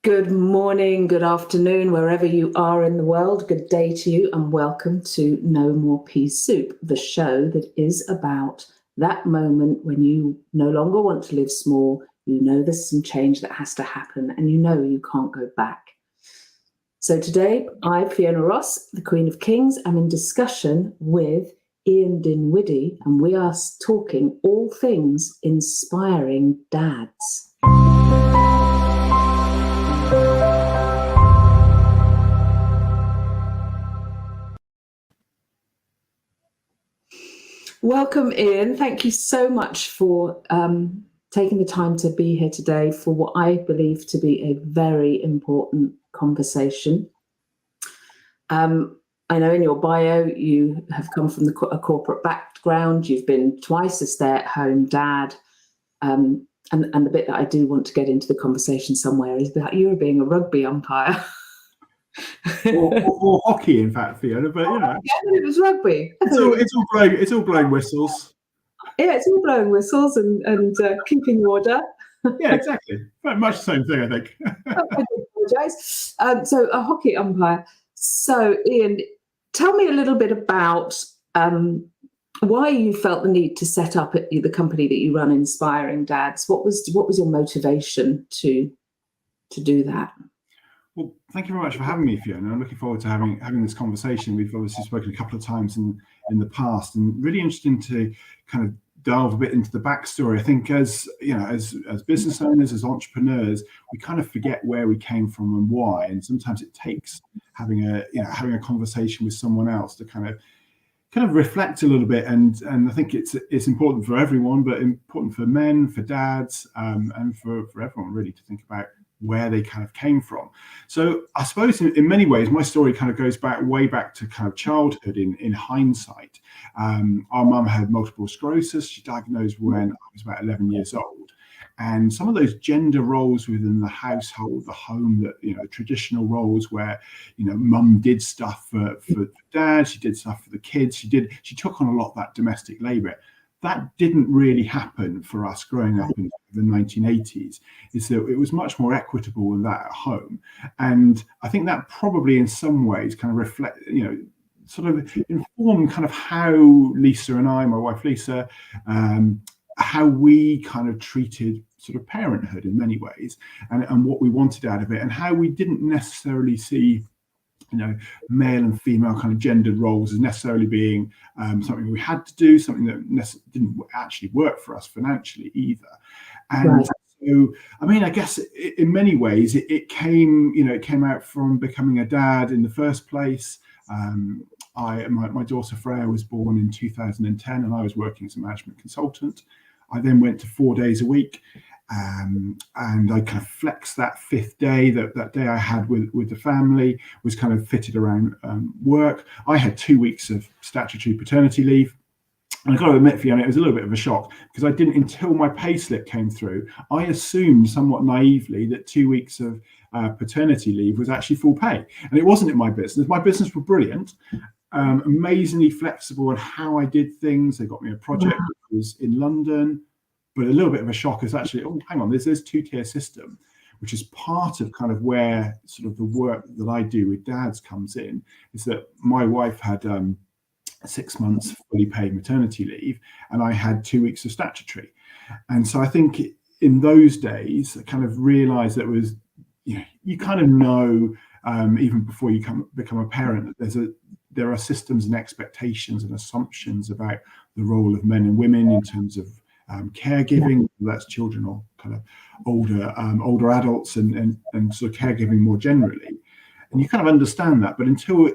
Good morning, good afternoon, wherever you are in the world. Good day to you, and welcome to No More Pea Soup, the show that is about that moment when you no longer want to live small, you know there's some change that has to happen, and you know you can't go back. So today, I, Fiona Ross, the Queen of Kings, am in discussion with Ian Dinwiddy, and we are talking all things inspiring dads. Welcome, Ian. Thank you so much for taking the time to be here today for what I believe to be a very important conversation. I know in your bio you have come from a corporate background. You've been twice a stay-at-home dad. And the bit that I do want to get into the conversation somewhere is about you being a rugby umpire. or hockey, in fact, Fiona. But you know, yeah, it was rugby. It's all blowing whistles. Yeah, it's all blowing whistles and keeping order. Yeah, exactly. Very much the same thing, I think. I apologise. So a hockey umpire. So Ian, tell me a little bit about why you felt the need to set up the company that you run, Inspiring Dads. What was your motivation to do that? Well, thank you very much for having me, Fiona. I'm looking forward to having this conversation. We've obviously spoken a couple of times in the past, and really interesting to kind of delve a bit into the backstory. I think as business owners, as entrepreneurs, we kind of forget where we came from and why. And sometimes it takes having a conversation with someone else to kind of reflect a little bit. And I think it's important for everyone, but important for men, for dads, and for everyone really to think about where they kind of came from. So I suppose in many ways, my story kind of goes way back to kind of childhood in hindsight. Our mum had multiple sclerosis. She diagnosed when I was about 11 years old. And some of those gender roles within the household, the home, that, traditional roles where, mum did stuff for dad, she did stuff for the kids, she took on a lot of that domestic labor. That didn't really happen for us growing up in the 1980s. Is that it was much more equitable than that at home. And I think that probably in some ways kind of reflect, sort of inform kind of how Lisa and I, my wife Lisa, how we kind of treated sort of parenthood in many ways, and what we wanted out of it, and how we didn't necessarily see male and female kind of gendered roles as necessarily being something we had to do, something that didn't actually work for us financially either. And right. So, I mean, I guess in many ways it came out from becoming a dad in the first place. My daughter Freya was born in 2010, and I was working as a management consultant. I then went to 4 days a week. And I kind of flexed that fifth day, that day I had with the family was kind of fitted around work. I had 2 weeks of statutory paternity leave. And I've got to admit, Fiona, it was a little bit of a shock because I didn't, until my pay slip came through, I assumed somewhat naively that 2 weeks of paternity leave was actually full pay. And it wasn't in my business. My business were brilliant, amazingly flexible in how I did things. They got me a project that was in London. But a little bit of a shock is actually, oh, hang on, there's this two-tier system, which is part of kind of where sort of the work that I do with dads comes in, is that my wife had 6 months fully paid maternity leave, and I had 2 weeks of statutory. And so I think in those days, I kind of realized that it was, you kind of know, even before you become a parent, that there are systems and expectations and assumptions about the role of men and women in terms of caregiving, that's children or kind of older adults and sort of caregiving more generally. And you kind of understand that, but until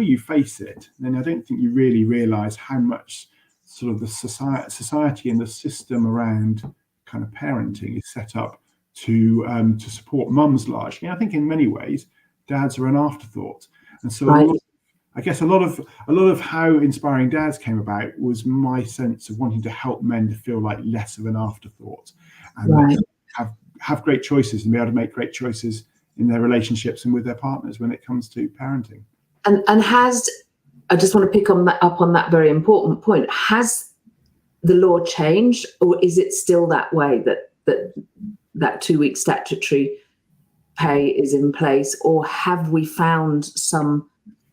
you face it, then I don't think you really realize how much sort of the society and the system around kind of parenting is set up to support mums largely. And I think in many ways, dads are an afterthought. And so right. I guess a lot of how Inspiring Dads came about was my sense of wanting to help men to feel like less of an afterthought and right. have great choices and be able to make great choices in their relationships and with their partners when it comes to parenting. And I just want to pick up on that very important point. Has the law changed, or is it still that way that 2 week statutory pay is in place, or have we found some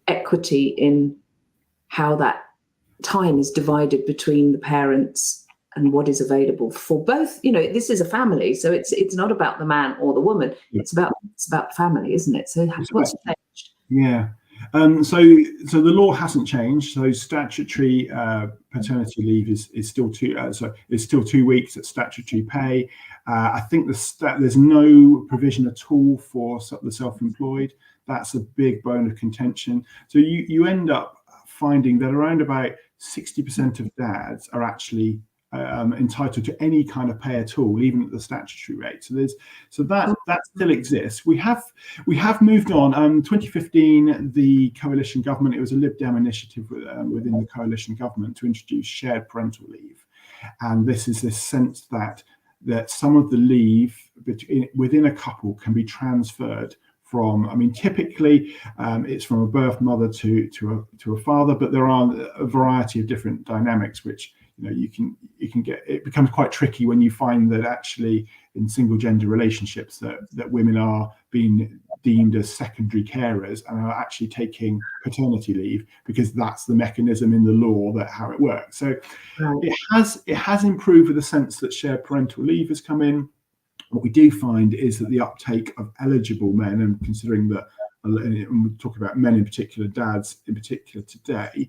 equity in how that time is divided between the parents and what is available for both? This is a family, so it's not about the man or the woman. Yeah. It's about family, isn't it? So what's changed? Yeah. So the law hasn't changed. So statutory paternity leave is still it's still 2 weeks at statutory pay. I think there's no provision at all for the self-employed. That's a big bone of contention. So you end up finding that around about 60% of dads are actually entitled to any kind of pay at all, even at the statutory rate. So that still exists. We have moved on. 2015, the coalition government, it was a Lib Dem initiative within the coalition government to introduce shared parental leave, and this is this sense that some of the leave within a couple can be transferred from, typically it's from a birth mother to a father, but there are a variety of different dynamics which you can get. It becomes quite tricky when you find that actually in single gender relationships that women are being deemed as secondary carers and are actually taking paternity leave, because that's the mechanism in the law that how it works. So it has improved with the sense that shared parental leave has come in. What we do find is that the uptake of eligible men, and considering that, and we're talking about men in particular, dads in particular today,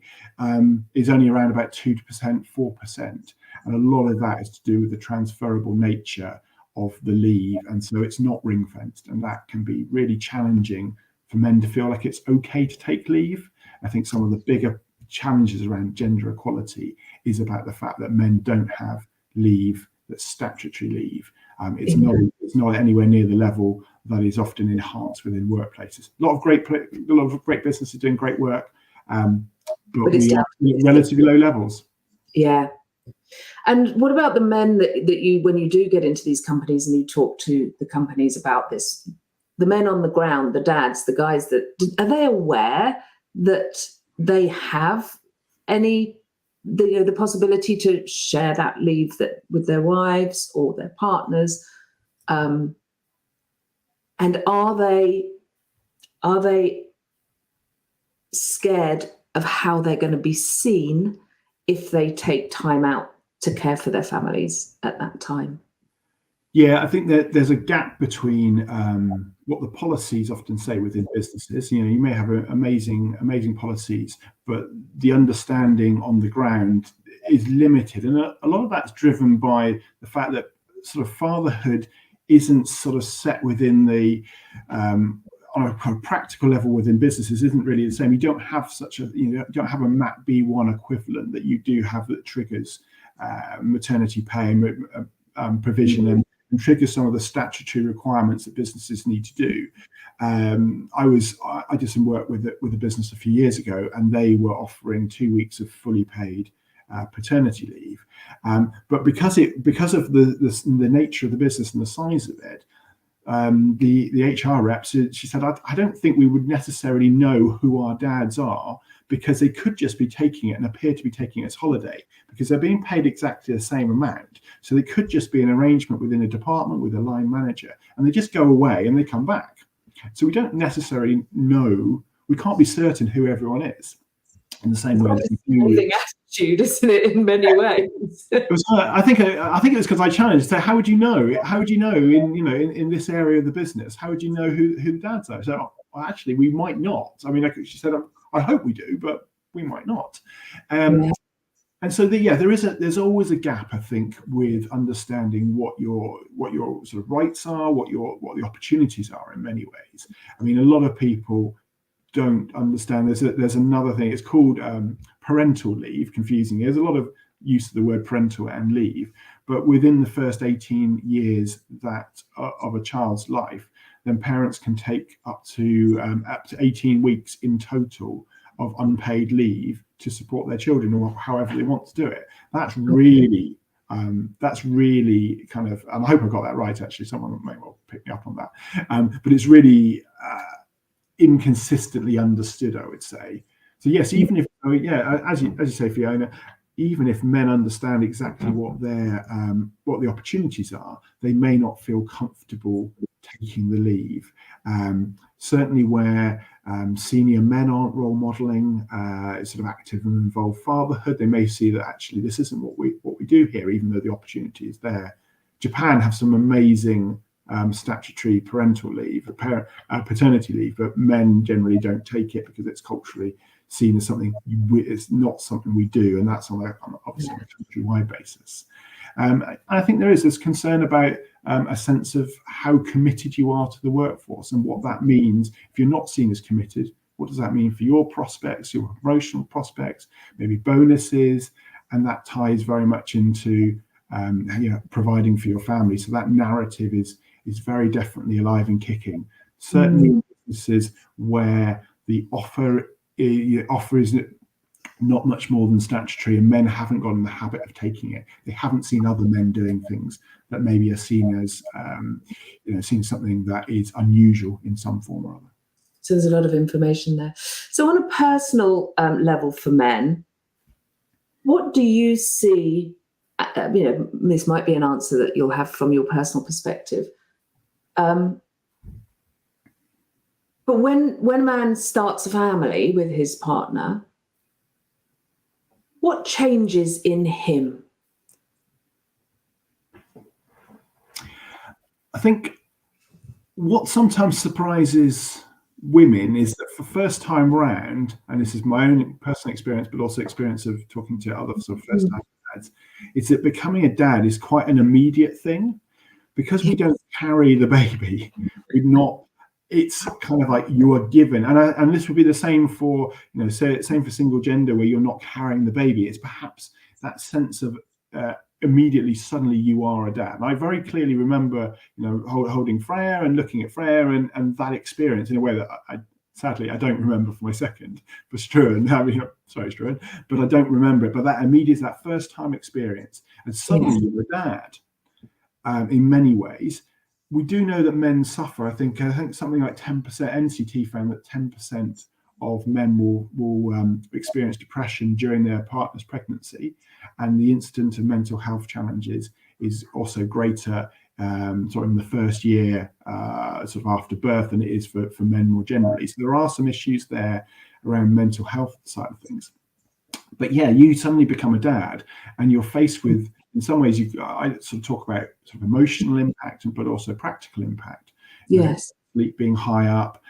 is only around about 2%, 4%. And a lot of that is to do with the transferable nature of the leave. And so it's not ring fenced. And that can be really challenging for men to feel like it's okay to take leave. I think some of the bigger challenges around gender equality is about the fact that men don't have leave that's statutory leave. It's not anywhere near the level that is often enhanced within workplaces. A lot of great businesses doing great work, but we are at relatively low levels. Yeah. And what about the men that you, when you do get into these companies and you talk to the companies about this, the men on the ground, the dads, the guys, are they aware that they have the possibility to share that leave with their wives or their partners? And are they scared of how they're going to be seen if they take time out to care for their families at that time? Yeah, I think that there's a gap between what the policies often say within businesses. You may have amazing policies, but the understanding on the ground is limited, and a lot of that's driven by the fact that sort of fatherhood isn't sort of set within the on a kind of practical level within businesses isn't really the same. You don't have don't have a MAP B1 equivalent that you do have that triggers maternity pay provision and triggers some of the statutory requirements that businesses need to do. I did some work with a business a few years ago, and they were offering 2 weeks of fully paid paternity leave, but because of the nature of the business and the size of it, the HR rep, she said, I don't think we would necessarily know who our dads are, because they could just be taking it and appear to be taking it as holiday, because they're being paid exactly the same amount. So they could just be an arrangement within a department with a line manager, and they just go away and they come back. So we don't necessarily know, we can't be certain who everyone is. In the same way that you do. Attitude, isn't it, in many ways? I think it was because I challenged. So how would you know? How would you know in this area of the business? How would you know who the dads are? So actually, we might not. She said, I hope we do, but we might not. And so there's always a gap, I think, with understanding what your sort of rights are, what the opportunities are in many ways. A lot of people don't understand. There's another thing. It's called parental leave. Confusing. There's a lot of use of the word parental and leave, but within the first 18 years of a child's life, then parents can take up to 18 weeks in total of unpaid leave to support their children, or however they want to do it. That's really kind of, and I hope I got that right. Actually, someone may well pick me up on that. But it's really inconsistently understood, I would say. So yes, even if as you say, Fiona, even if men understand exactly what the opportunities are, they may not feel comfortable taking the leave. Certainly where senior men aren't role modeling sort of active and involved fatherhood, they may see that actually this isn't what we do here, even though the opportunity is there. Japan have some amazing statutory parental leave, paternity leave, but men generally don't take it because it's culturally seen as something it's not something we do, and that's obviously on a countrywide basis. I think there is this concern about a sense of how committed you are to the workforce and what that means. If you're not seen as committed, what does that mean for your prospects, your promotional prospects, maybe bonuses? And that ties very much into providing for your family. So that narrative is very definitely alive and kicking. Certainly in businesses where the offer is not much more than statutory, and men haven't got in the habit of taking it. They haven't seen other men doing things that maybe are seen as seen something that is unusual in some form or other. So there's a lot of information there. So on a personal level for men, what do you see? This might be an answer that you'll have from your personal perspective. But when a man starts a family with his partner, what changes in him? I think what sometimes surprises women is that for first time round, and this is my own personal experience, but also experience of talking to other sort of first time dads, is that becoming a dad is quite an immediate thing. Because we don't carry the baby, it's kind of like you are given, and this would be the same for same for single gender, where you're not carrying the baby. It's perhaps that sense of immediately suddenly you are a dad. And I very clearly remember holding Freya and looking at Freya and that experience in a way that sadly I don't remember for my second, for Struan. Sorry Struan, but I don't remember it. But that immediate, that first time experience, and suddenly you're a dad. In many ways, we do know that men suffer. I think something like 10%. NCT found that 10% of men will experience depression during their partner's pregnancy, and the incidence of mental health challenges is also greater sort of in the first year, sort of after birth, than it is for men more generally. So there are some issues there around mental health side of things. But yeah, you suddenly become a dad, and you're faced with, in some ways, I sort of talk about sort of emotional impact, but also practical impact. Yes. Sleep being high up,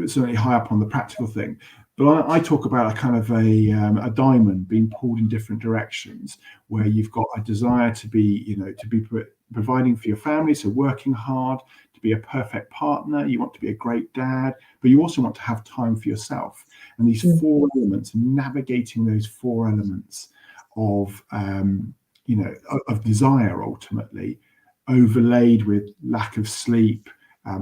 certainly high up on the practical thing. But I talk about a kind of a diamond being pulled in different directions, where you've got a desire to be providing for your family, so working hard, to be a perfect partner. You want to be a great dad, but you also want to have time for yourself. And these four elements, navigating those four elements of desire, ultimately overlaid with lack of sleep,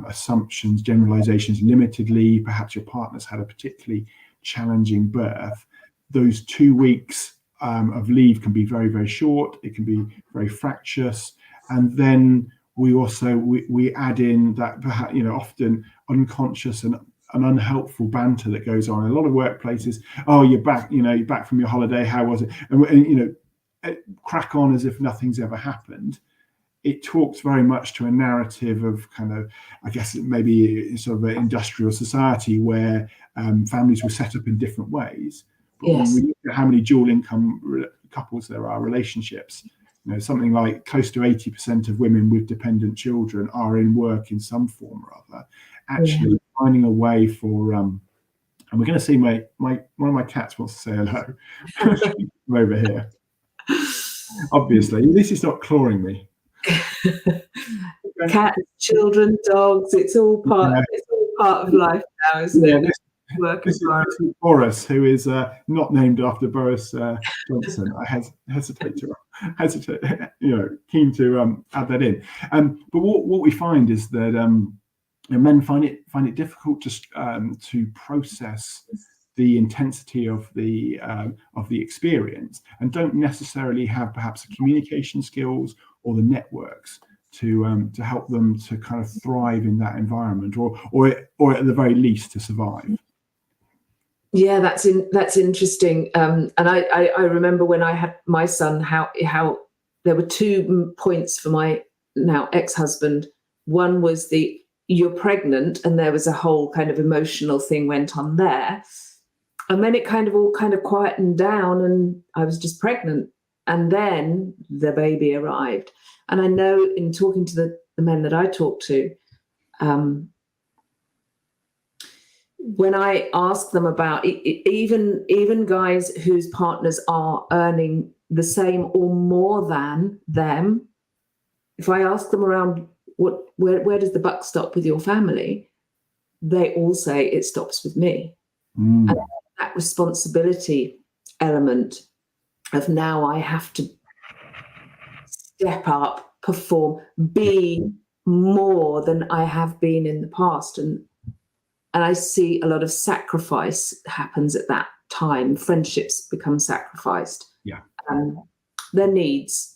assumptions, generalizations, limited leave. Perhaps your partner's had a particularly challenging birth. Those 2 weeks of leave can be very, very short. It can be very fractious. And then we also we add in that perhaps often unconscious and an unhelpful banter that goes on in a lot of workplaces. Oh, you're back, you're back from your holiday. How was it? And crack on as if nothing's ever happened. It talks very much to a narrative of kind of, I guess, maybe sort of an industrial society where families were set up in different ways. But when we look at how many dual income couples there are, relationships, something like close to 80% of women with dependent children are in work in some form or other. Actually finding a way for, and we're going to see one of my cats wants to say hello. Over here. Obviously, this is not clawing me. Cats, children, dogs, it's all part of life now, isn't it? This is Boris, who is not named after Boris Johnson. I hesitate, keen to add that in. But what we find is that men find it difficult to process the intensity of the experience, and don't necessarily have perhaps the communication skills or the networks to help them to kind of thrive in that environment, or at the very least to survive. Yeah, that's interesting. And I remember when I had my son, how there were 2 points for my now ex-husband. One was the you're pregnant, and there was a whole kind of emotional thing went on there. And then it all quietened down, and I was just pregnant. And then the baby arrived. And I know in talking to the men that I talk to, when I ask them about even guys whose partners are earning the same or more than them, if I ask them around where does the buck stop with your family, they all say it stops with me. And that responsibility element of now I have to step up, perform, be more than I have been in the past. And I see a lot of sacrifice happens at that time. Friendships become sacrificed. Yeah. Their needs,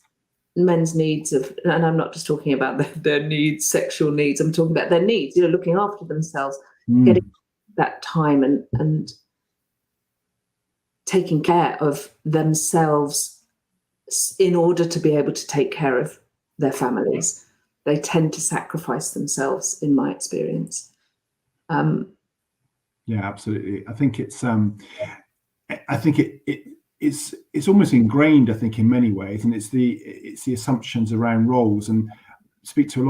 men's needs and I'm not just talking about their needs, sexual needs. I'm talking about their needs, looking after themselves, getting that time and taking care of themselves in order to be able to take care of their families. They tend to sacrifice themselves, in my experience. Yeah, absolutely. I think it's it's almost ingrained, I think, in many ways, and it's the assumptions around roles. And speak to a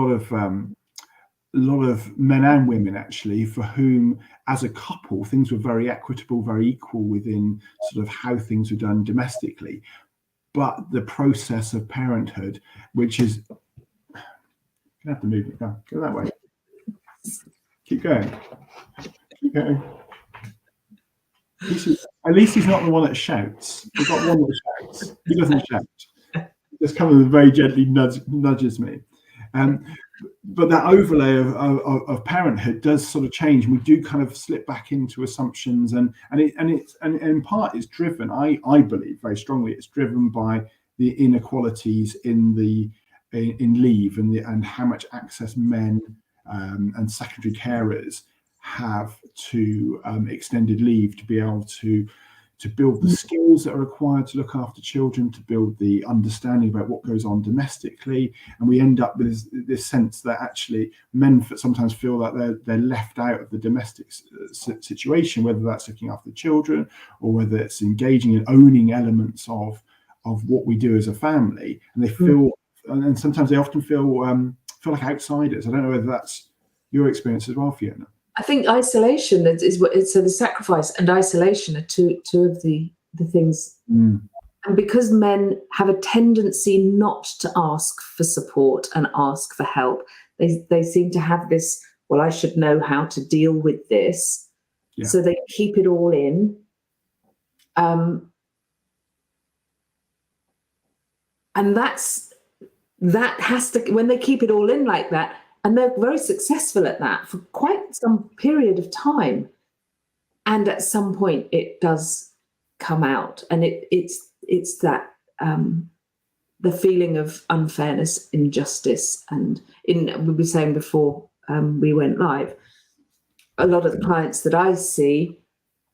lot of men and women actually, for whom as a couple things were very equitable, very equal within sort of how things were done domestically. But the process of parenthood, which is, you have to move it, go that way. Keep going. At least he's not the one that shouts. We've got one that shouts. He doesn't shout. He just comes and very gently nudges me. But that overlay of parenthood does sort of change. We do kind of slip back into assumptions, and in part it's driven, I believe very strongly, it's driven by the inequalities in leave and how much access men and secondary carers have to extended leave to be able to build the skills that are required to look after children, to build the understanding about what goes on domestically. And we end up with this sense that actually men sometimes feel that they're left out of the domestic situation, whether that's looking after children or whether it's engaging and owning elements of what we do as a family. And they feel, and sometimes they often feel like outsiders. I don't know whether that's your experience as well, Fiona. I think isolation is what it's. So the sacrifice and isolation are two of the things. And because men have a tendency not to ask for support and ask for help, they seem to have this, well, I should know how to deal with this. Yeah. So they keep it all in. And that has to, when they keep it all in like that, and they're very successful at that for quite some period of time. And at some point it does come out. And it's that the feeling of unfairness, injustice. And we were saying before we went live, a lot of the clients that I see,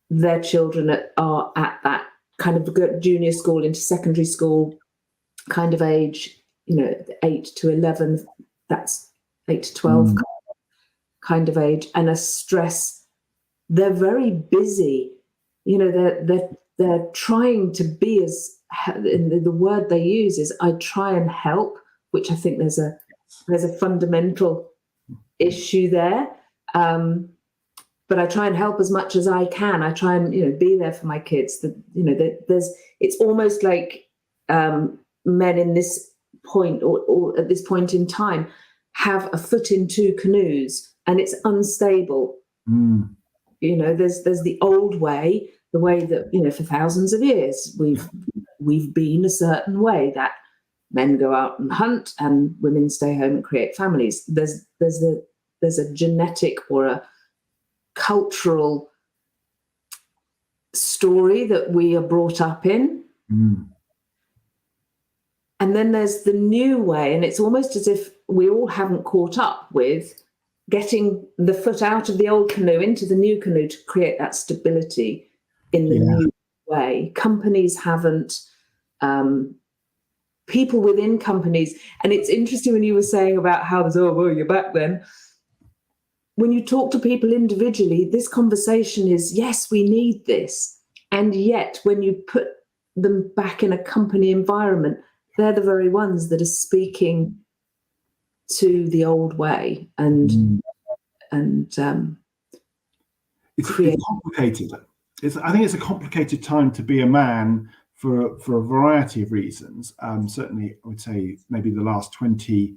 their children are at that kind of junior school into secondary school kind of age, 8 to 11, that's 8 to 12 kind of age, and a stress. They're very busy. They're trying to be as, the word they use is, I try and help, which I think there's a fundamental issue there. But I try and help as much as I can. I try and be there for my kids. It's almost like men in this point or at this point in time have a foot in two canoes, and it's unstable. There's the old way, the way that for thousands of years we've been a certain way, that men go out and hunt and women stay home and create families. There's a genetic or a cultural story that we are brought up in. And then there's the new way, and it's almost as if we all haven't caught up with getting the foot out of the old canoe into the new canoe to create that stability in the new way. Companies haven't, people within companies, and it's interesting when you were saying about how there's, you're back then. when you talk to people individually, this conversation is, yes, we need this. And yet when you put them back in a company environment, they're the very ones that are speaking to the old way and it's complicated. I think it's a complicated time to be a man for a variety of reasons. Certainly, I would say maybe the last 20.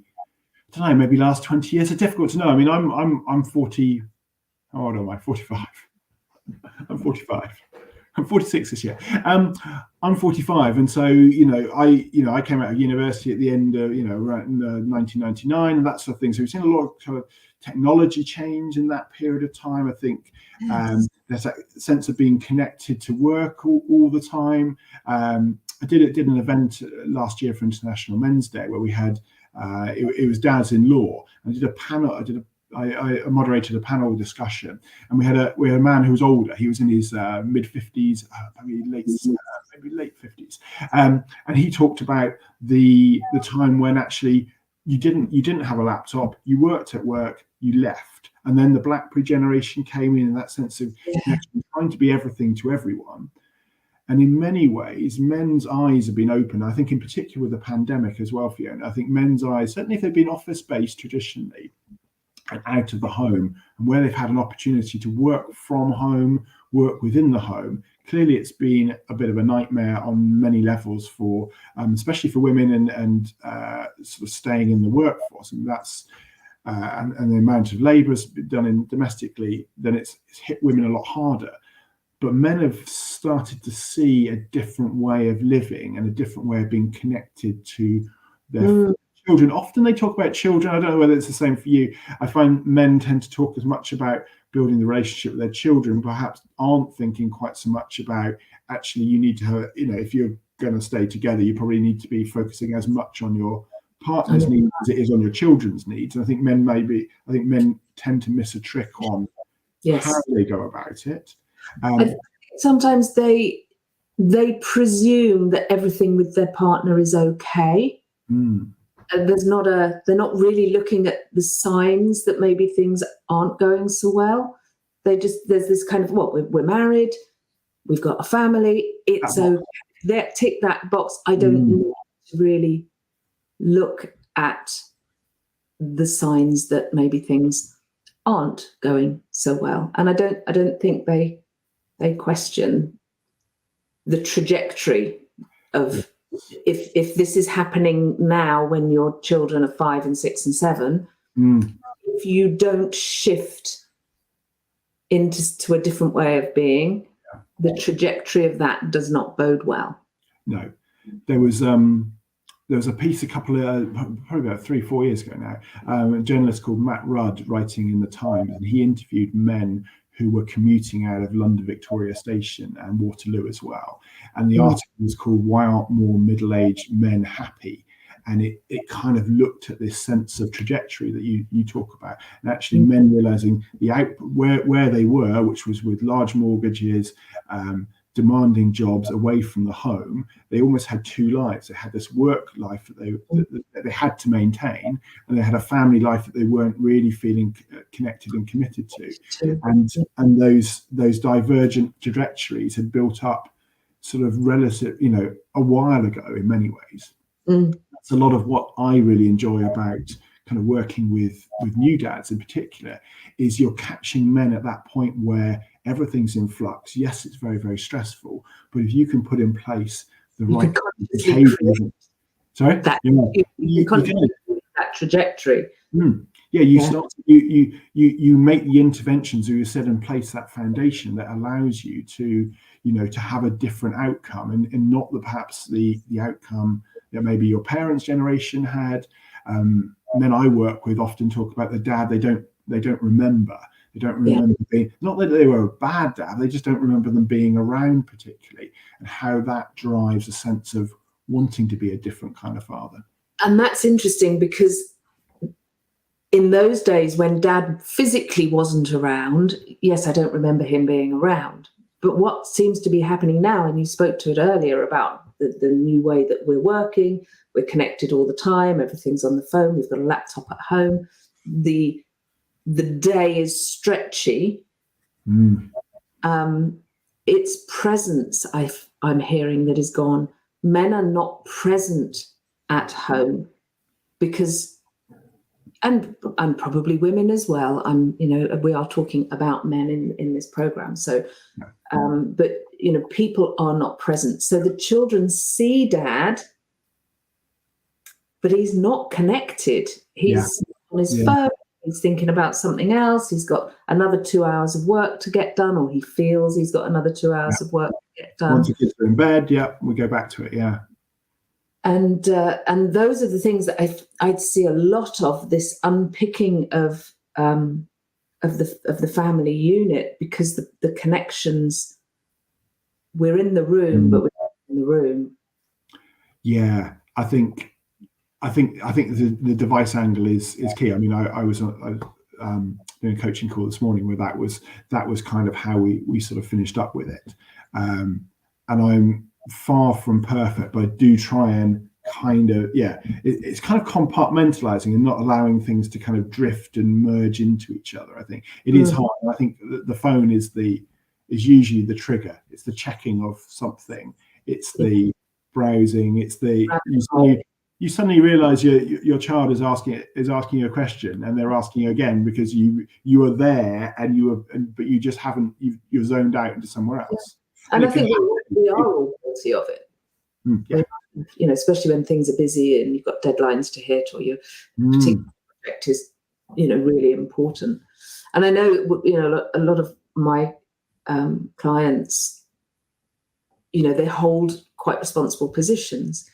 I don't know. Maybe last 20 years. It's difficult to know. I mean, I'm 40. How old am I? 45. I'm 45. I'm 46 this year. I'm 45, and so I came out of university at the end of around 1999 and that sort of thing. So we've seen a lot of kind of technology change in that period of time. I think there's that sense of being connected to work all the time. I did an event last year for International Men's Day where we had it was dads in law. I did a panel. I moderated a panel discussion, and we had a man who was older. He was in his mid 50s, maybe late 50s, and he talked about the time when actually you didn't have a laptop. You worked at work, you left, and then the BlackBerry generation came in that sense of trying to be everything to everyone. And in many ways, men's eyes have been opened. I think in particular with the pandemic as well, Fiona. I think men's eyes, certainly if they've been office-based traditionally, and out of the home, and where they've had an opportunity to work from home, work within the home, clearly it's been a bit of a nightmare on many levels for, especially for women and sort of staying in the workforce. And that's and the amount of labour has been done in domestically, then it's hit women a lot harder. But men have started to see a different way of living and a different way of being connected to their children. Often they talk about children. I don't know whether it's the same for you. I find men tend to talk as much about building the relationship with their children, perhaps aren't thinking quite so much about actually you need to have, if you're going to stay together, you probably need to be focusing as much on your partner's needs as it is on your children's needs. And I think men tend to miss a trick on how they go about it. I think sometimes they presume that everything with their partner is okay. They're not really looking at the signs that maybe things aren't going so well. There's this kind of, we're married, we've got a family, it's okay. They tick that box. I don't need to really look at the signs that maybe things aren't going so well. And I don't think they question the trajectory of if this is happening now when your children are 5 and 6 and 7, if you don't shift into a different way of being, the trajectory of that does not bode well. No, there was a piece probably about 3-4 years ago now, a journalist called Matt Rudd writing in the Times, and he interviewed men who were commuting out of London Victoria Station and Waterloo as well. And the article was called "Why Aren't More Middle-Aged Men Happy?" And it kind of looked at this sense of trajectory that you talk about, and actually men realizing where they were, which was with large mortgages, demanding jobs away from the home. They almost had two lives. They had this work life that they had to maintain, and they had a family life that they weren't really feeling connected and committed to. And those divergent trajectories had built up sort of relative, a while ago in many ways. That's a lot of what I really enjoy about kind of working with new dads in particular, is you're catching men at that point where everything's in flux. Yes, it's very, very stressful, but if you can put in place the right behavior, you contribute that trajectory. Start you make the interventions, or you set in place that foundation that allows you to to have a different outcome, and not perhaps the outcome that maybe your parents' generation had. Men I work with often talk about the dad they don't remember. They don't remember being, not that they were a bad dad, they just don't remember them being around particularly, and how that drives a sense of wanting to be a different kind of father. And that's interesting, because in those days when dad physically wasn't around, yes, I don't remember him being around. But what seems to be happening now, and you spoke to it earlier about the new way that we're working, we're connected all the time, everything's on the phone, we've got a laptop at home. The the day is stretchy. It's presence I'm hearing that is gone. Men are not present at home because, and probably women as well. We are talking about men in this program. So, but people are not present. So the children see dad, but he's not connected. He's on his phone. He's thinking about something else. He's got another 2 hours of work to get done, or he feels he's got another 2 hours of work to get done. Once the kids are in bed, we go back to it. And those are the things that I'd see a lot of, this unpicking of the family unit, because the connections, we're in the room, but we're not in the room. Yeah, I think the device angle is key. I mean, I was doing a coaching call this morning where that was kind of how we sort of finished up with it. And I'm far from perfect, but I do try and it's kind of compartmentalizing and not allowing things to kind of drift and merge into each other. I think it is hard. I think the phone is usually the trigger. It's the checking of something. It's the browsing. It's the you suddenly realize your child is asking you a question, and they're asking you again because you are there but you just haven't, you're zoned out into somewhere else. And I think we are all guilty of it. Especially when things are busy and you've got deadlines to hit, or your particular project is really important. And I know a lot of my clients, they hold quite responsible positions.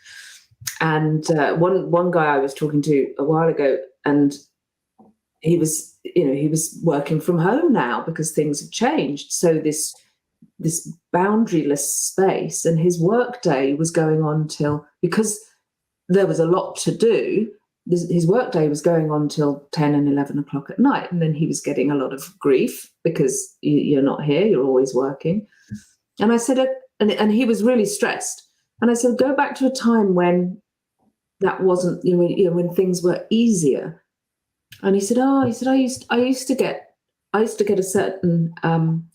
And one guy I was talking to a while ago, and he was working from home now because things have changed. So this boundaryless space, and his work day was going on because there was a lot to do. His work day was going on till 10 and 11 o'clock at night. And then he was getting a lot of grief because you're not here, you're always working. And I said, and he was really stressed. And I said, go back to a time when that wasn't, when things were easier. And he said, I used to get a certain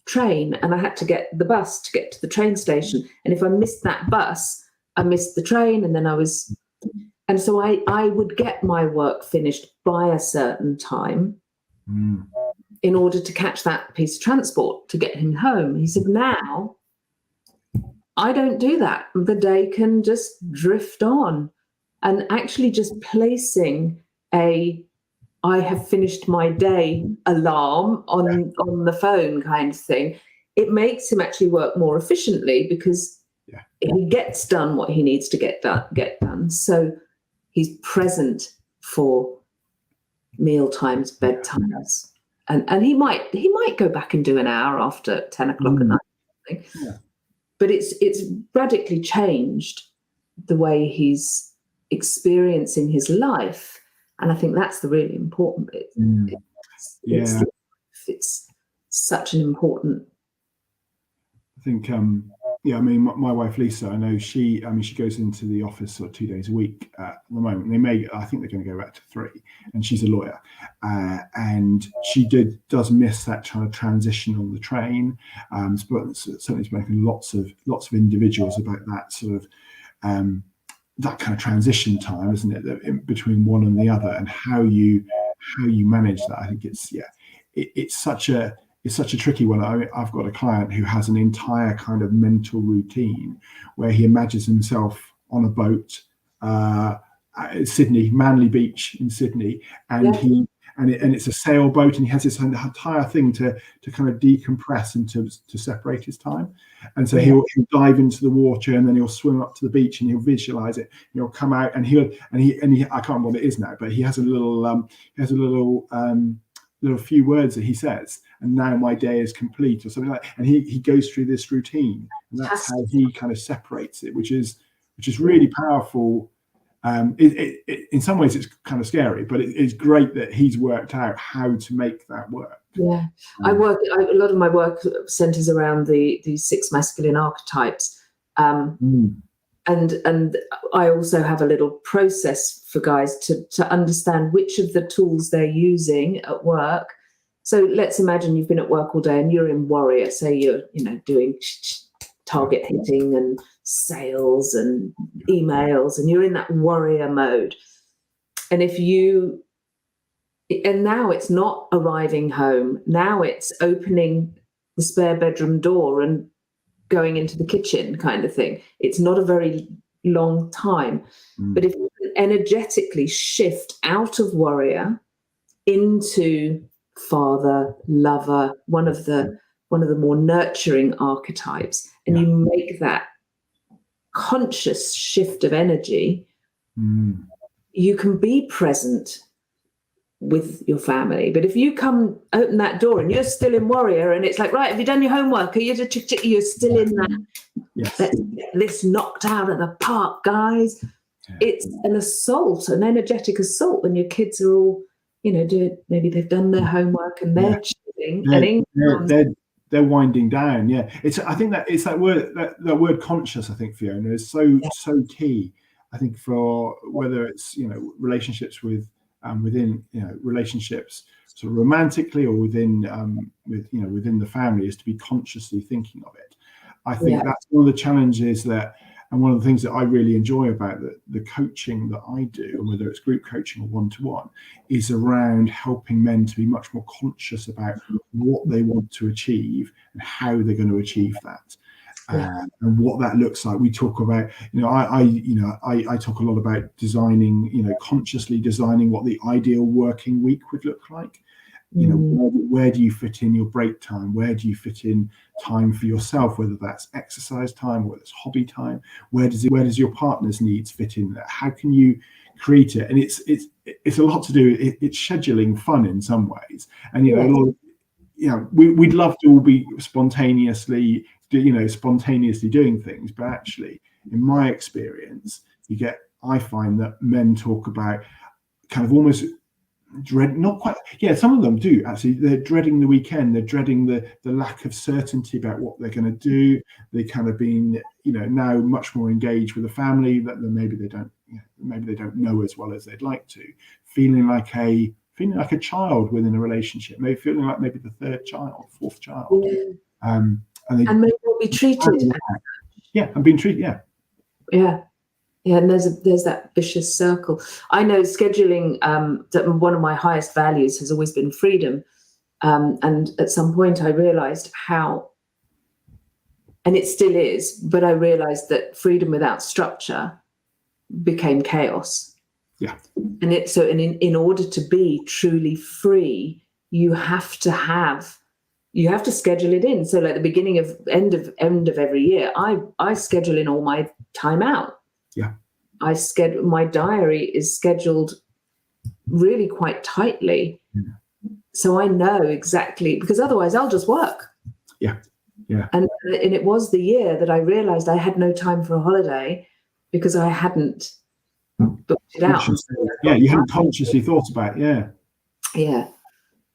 train, and I had to get the bus to get to the train station. And if I missed that bus, I missed the train, and then and so I would get my work finished by a certain time in order to catch that piece of transport to get him home. He said, now I don't do that. The day can just drift on. And actually just placing I have finished my day alarm on the phone kind of thing, it makes him actually work more efficiently because he gets done what he needs to get done. So he's present for meal times, bedtimes. And he might go back and do an hour after 10 o'clock at night. But it's radically changed the way he's experiencing his life, and I think that's the really important bit. It's such an important. I think I mean my wife Lisa, I know she goes into the office sort of 2 days a week at the moment. I think they're going to go back to 3, and she's a lawyer, and she does miss that kind of transition on the train. But certainly spoken lots of individuals about that sort of that kind of transition time, isn't it, between one and the other, and how you manage that. I think it's such a tricky one. I've got a client who has an entire kind of mental routine where he imagines himself on a boat, Sydney, Manly Beach in Sydney, and it's a sailboat, and he has this entire thing to kind of decompress and to separate his time. And so he'll dive into the water, and then he'll swim up to the beach, and he'll visualize it. And he'll come out, and he I can't remember what it is now, but he has a little few words that he says, and now my day is complete, or something like that. And he goes through this routine, and that's how he kind of separates it, which is really powerful. In some ways it's kind of scary, but it's great that he's worked out how to make that work. A lot of my work centers around the 6 masculine archetypes, and I also have a little process for guys to understand which of the tools they're using at work So let's imagine you've been at work all day and you're in warrior. Say you're, doing target hitting and sales and emails, and you're in that warrior mode. And now it's not arriving home. Now it's opening the spare bedroom door and going into the kitchen kind of thing. It's not a very long time. But if you can energetically shift out of warrior into father, lover, one of the more nurturing archetypes, and you make that conscious shift of energy, you can be present with your family. But if you open that door and you're still in warrior, and it's like, right, have you done your homework? You're still in that. Yes. Let's get this knocked out of the park, guys. Yeah. It's an assault, an energetic assault, when your kids are all, maybe they've done their homework and they're chilling. They're winding down. Yeah, I think that it's that word conscious. I think, Fiona, is so key. I think for whether it's relationships within relationships sort of romantically or within the family, is to be consciously thinking of it. I think that's one of the challenges and one of the things that I really enjoy about the coaching that I do, and whether it's group coaching or one-to-one, is around helping men to be much more conscious about what they want to achieve and how they're going to achieve that. And what that looks like. We talk about, I talk a lot about designing, consciously designing what the ideal working week would look like. Where do you fit in your break time? Where do you fit in time for yourself, whether that's exercise time, whether it's hobby time? Where does your partner's needs fit in there? How can you create it? And it's a lot to do. It's scheduling fun in some ways. And we'd love to all be spontaneously doing things, but actually, in my experience, I find that men talk about kind of almost dread, not quite, some of them do actually. They're dreading the weekend. They're dreading the lack of certainty about what they're going to do. They kind of been now much more engaged with the family that maybe they don't know as well as they'd like to, feeling like a child within a relationship, maybe feeling like maybe the third child, fourth child. And may not be treated. And being treated. Yeah, and there's that vicious circle. I know scheduling, that one of my highest values has always been freedom. And at some point I realized how, and it still is, but I realized that freedom without structure became chaos. Yeah. And in order to be truly free, you have to schedule it in. So like the beginning of end of every year, I schedule in all my time out. Yeah. My diary is scheduled really quite tightly. So I know exactly, because otherwise I'll just work. Yeah. And it was the year that I realized I had no time for a holiday because I hadn't booked it out. You hadn't consciously thought about it. Yeah.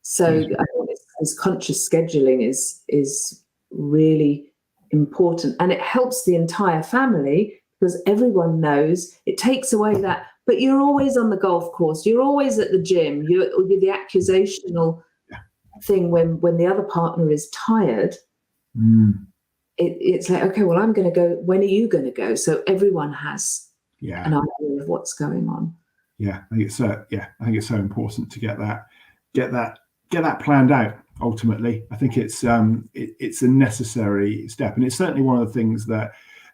So I think this conscious scheduling is really important, and it helps the entire family, because everyone knows it takes away that, but you're always on the golf course, you're always at the gym, you're the accusational thing when the other partner is tired. It's like, okay, well, I'm going to go, when are you going to go? So everyone has an idea of what's going on. I think it's so important to get that planned out. Ultimately, I think it's a necessary step, and it's certainly one of the things that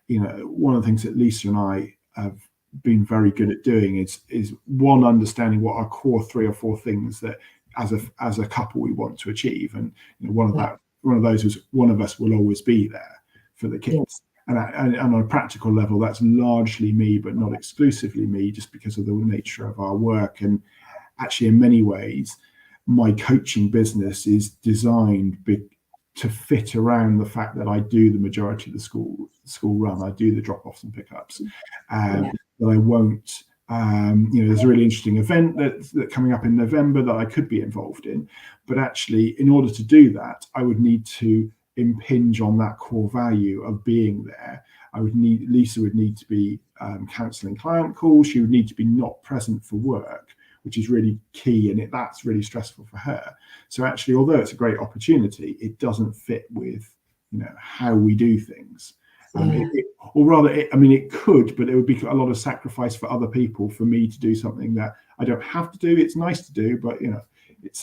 Lisa and I have been very good at doing is one, understanding what our core 3 or 4 things that as a couple we want to achieve, and one of those is one of us will always be there for the kids. And on a practical level, that's largely me, but not exclusively me, just because of the nature of our work. And actually, in many ways, my coaching business is designed to fit around the fact that I do the majority of the school run. I do the drop-offs and pickups. That I won't. There's a really interesting event that's coming up in November that I could be involved in, but actually, in order to do that, I would need to impinge on that core value of being there. Lisa would need to be cancelling client calls. She would need to be not present for work, which is really key, and that's really stressful for her. So actually, although it's a great opportunity, it doesn't fit with how we do things. Or rather, it could, but it would be a lot of sacrifice for other people for me to do something that I don't have to do. It's nice to do, but it's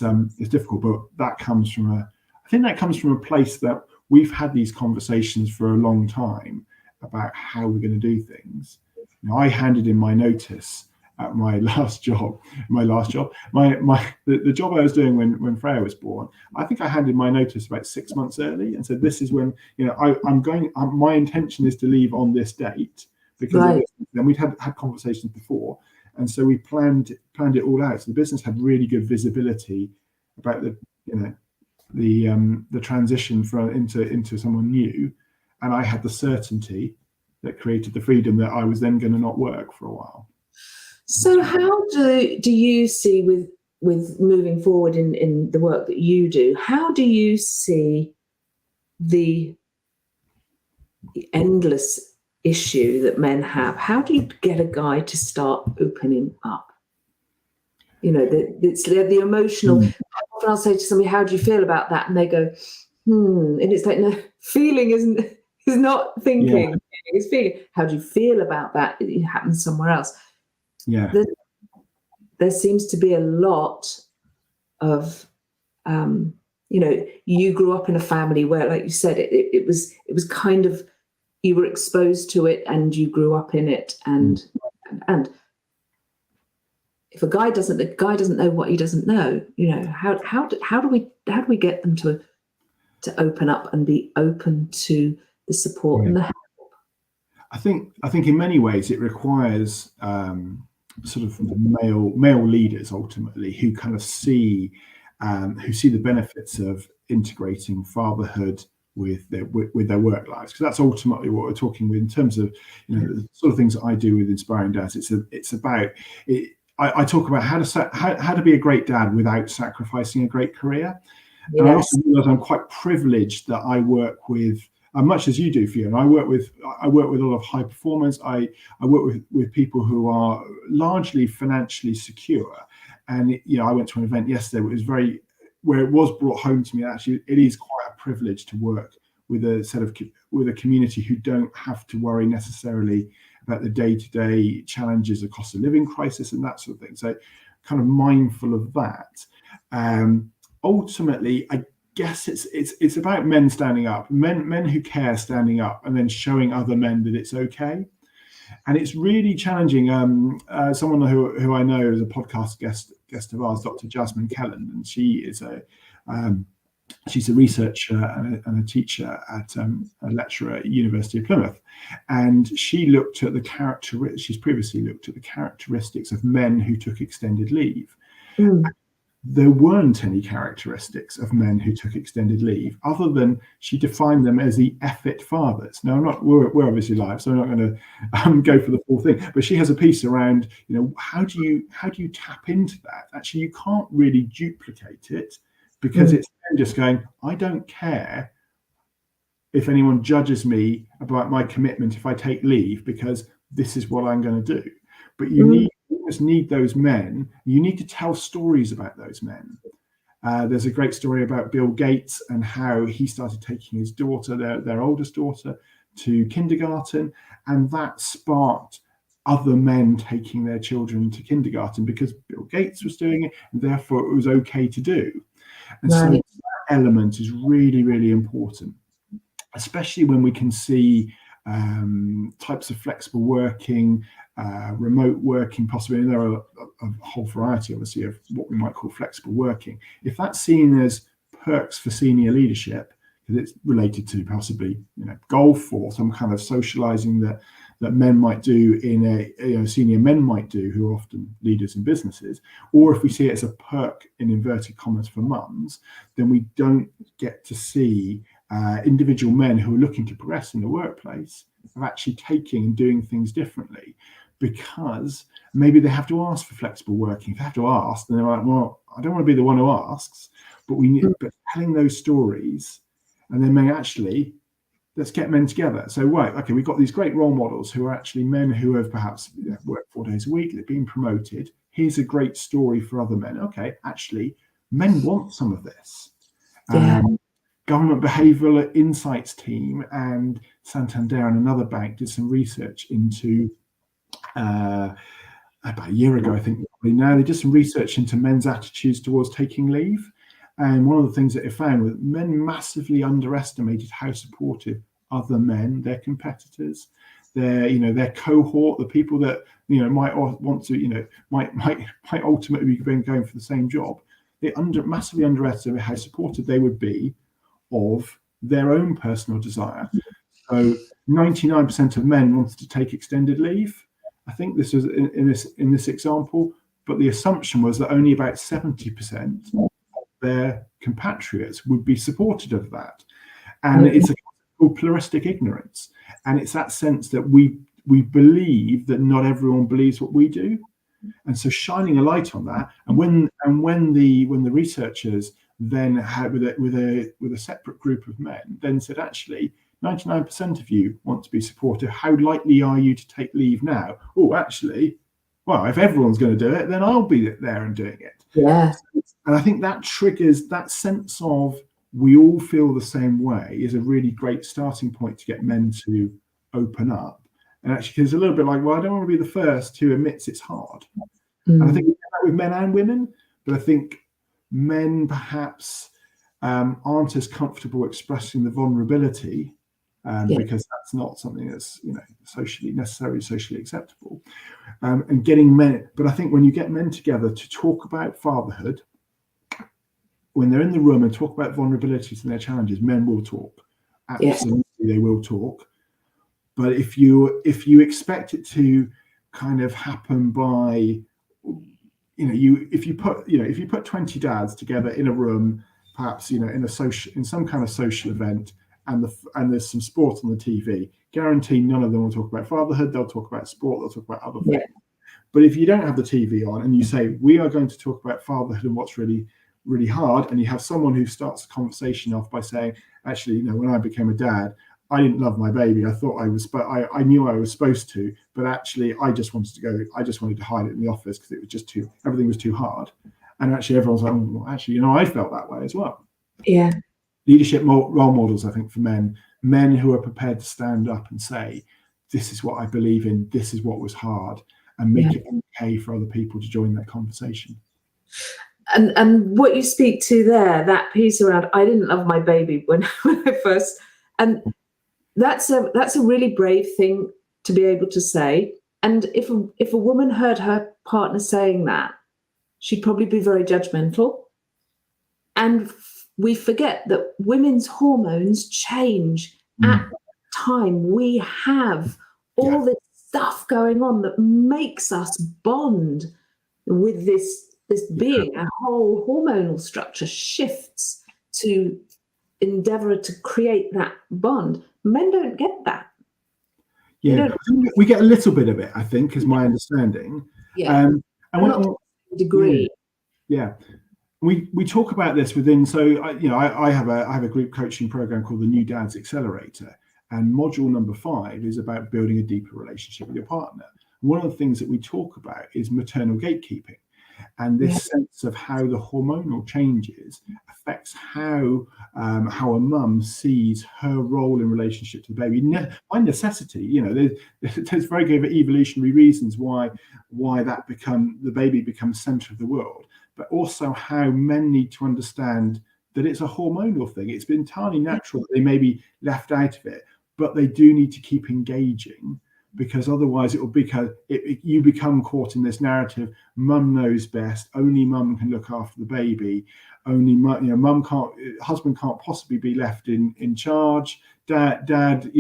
difficult. But that comes from a place that we've had these conversations for a long time about how we're going to do things. I handed in my notice at my last job. The job I was doing when Freya was born, I think I handed my notice about 6 months early and said, this is when my intention is to leave on this date, because then we'd had conversations before, and so we planned it all out. So the business had really good visibility about the transition into someone new, and I had the certainty that created the freedom that I was then going to not work for a while. So how do you see with moving forward in the work that you do, how do you see the endless issue that men have? How do you get a guy to start opening up? It's the emotional. Often I'll say to somebody, how do you feel about that? And they go, and it's like, no, feeling is not thinking. Yeah. It's feeling. How do you feel about that? It happens somewhere else. Yeah. There seems to be a lot of, you grew up in a family where, like you said, it was kind of, you were exposed to it and you grew up in it, and if a guy doesn't know what he doesn't know, how do we get them to open up and be open to the support and the help? I think in many ways it requires sort of male leaders ultimately who kind of see the benefits of integrating fatherhood with their work lives, because that's ultimately what we're talking with in terms of the sort of things that I do with Inspiring Dads. It's about it. I talk about how to be a great dad without sacrificing a great career. Yes. And I also realize I'm quite privileged that I work with, much as you do, Fiona. I work with a lot of high performers. I work with people who are largely financially secure. And I went to an event yesterday where it was brought home to me. Actually, it is quite a privilege to work with a community who don't have to worry necessarily about the day-to-day challenges of cost of living crisis and that sort of thing. So kind of mindful of that. Ultimately, I guess it's about men standing up, men who care standing up, and then showing other men that it's okay. And it's really challenging. Someone who I know is a podcast guest of ours, Dr. Jasmine Kelland, and she is she's a researcher and a teacher at a lecturer at University of Plymouth, and she looked at she's previously looked at the characteristics of men who took extended leave. There weren't any characteristics of men who took extended leave other than she defined them as the effort fathers. Now, we're obviously live, so I'm not going to go for the full thing, but she has a piece around, how do you tap into that? Actually, you can't really duplicate it, because it's just going, I don't care if anyone judges me about my commitment if I take leave, because this is what I'm going to do. But you need those men. You need to tell stories about those men. There's a great story about Bill Gates and how he started taking his daughter, their oldest daughter, to kindergarten, and that sparked other men taking their children to kindergarten because Bill Gates was doing it, and therefore it was okay to do. And so that element is really, really important, especially when we can see types of flexible working, remote working, possibly. And there are a whole variety, obviously, of what we might call flexible working. If that's seen as perks for senior leadership, because it's related to possibly golf or some kind of socializing that men might do senior men might do, who are often leaders in businesses, or if we see it as a perk in inverted commas for mums, then we don't get to see individual men who are looking to progress in the workplace of actually taking and doing things differently, because maybe they have to ask for flexible working. If they have to ask, then they're like, well, I don't want to be the one who asks, but telling those stories, and then may actually let's get men together. So, right, okay, we've got these great role models who are actually men who have perhaps worked 4 days a week, they've been promoted. Here's a great story for other men. Okay, actually, men want some of this. Yeah. Government Behavioural Insights team and Santander and another bank did some research into about a year ago, I think. Now they did some research into men's attitudes towards taking leave, and one of the things that they found was men massively underestimated how supportive other men, their competitors, their cohort, the people that might want to might ultimately be going for the same job. They massively underestimated how supportive they would be of their own personal desire. So 99% of men wanted to take extended leave. I think this was in this example, but the assumption was that only about 70% of their compatriots would be supportive of that. And it's a called pluralistic ignorance. And it's that sense that we believe that not everyone believes what we do. And so shining a light on that, and when the researchers then had with a separate group of men then said, actually 99% of you want to be supportive, how likely are you to take leave now? Oh, actually, well, if everyone's going to do it, then I'll be there and doing it. Yeah. And I think that triggers that sense of we all feel the same way is a really great starting point to get men to open up. And actually, it's a little bit like, well, I don't want to be the first who admits it's hard. And I think we get that with men and women, but I think men perhaps aren't as comfortable expressing the vulnerability because that's not something that's necessarily socially acceptable. And getting men, but I think when you get men together to talk about fatherhood, when they're in the room and talk about vulnerabilities and their challenges, men will talk. Absolutely, they will talk. But if you expect it to kind of happen by, if you put 20 dads together in a room, perhaps in some kind of social event, and there's some sport on the TV, guarantee none of them will talk about fatherhood. They'll talk about sport. They'll talk about other things. But if you don't have the TV on and you say we are going to talk about fatherhood and what's really really hard, and you have someone who starts the conversation off by saying, actually, when I became a dad, I didn't love my baby. I thought I knew I was supposed to, but actually I just wanted to hide it in the office because it was everything was too hard. And actually everyone's like, well, actually, I felt that way as well. Yeah. Leadership role models, I think, for men who are prepared to stand up and say, this is what I believe in, this is what was hard, and make it okay for other people to join that conversation. And what you speak to there, that piece around, I didn't love my baby when I first, and that's a really brave thing to be able to say. And if a woman heard her partner saying that, she'd probably be very judgmental. And we forget that women's hormones change at the time. We have all this stuff going on that makes us bond with this being. Our whole hormonal structure shifts to endeavor to create that bond. Men don't get that. Yeah, we get a little bit of it, I think, is my understanding. Yeah, and not to a degree. Yeah. We talk about this within. So I have a group coaching program called the New Dads Accelerator, and module number 5 is about building a deeper relationship with your partner. One of the things that we talk about is maternal gatekeeping, and this sense of how the hormonal changes affects how a mum sees her role in relationship to the baby. By necessity, there's very good evolutionary reasons why the baby becomes center of the world, but also how men need to understand that it's a hormonal thing. It's been entirely natural that they may be left out of it, but they do need to keep engaging, because otherwise you become caught in this narrative. Mum knows best. Only mum can look after the baby. Only husband can't possibly be left in charge. Dad